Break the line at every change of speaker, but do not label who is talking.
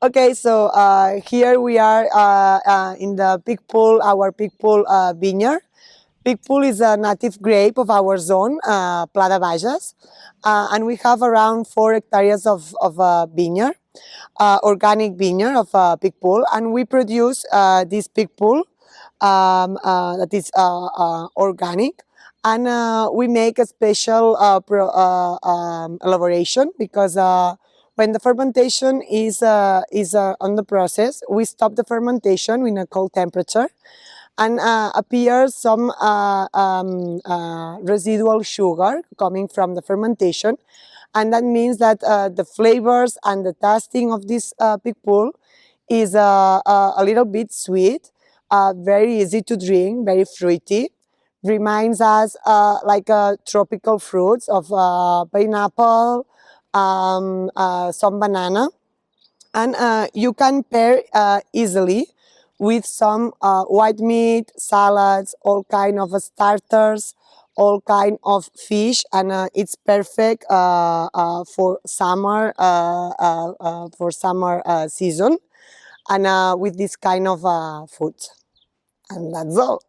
Okay, so here we are in the Picapoll, our Picapoll vineyard. Picapoll is a native grape of our zone, Pla de Bages, and we have around 4 hectares of vineyard, organic vineyard of Picapoll, and we produce this Picapoll that is organic, and we make a special elaboration because when the fermentation is on the process, we stop the fermentation in a cold temperature, and appears some residual sugar coming from the fermentation, and that means that the flavors and the tasting of this Picapoll is a little bit sweet, very easy to drink, very fruity. Reminds us like tropical fruits of pineapple, some banana, and you can pair easily with some white meat, salads, all kind of starters, all kind of fish, and it's perfect for summer season, and with this kind of food. And that's all.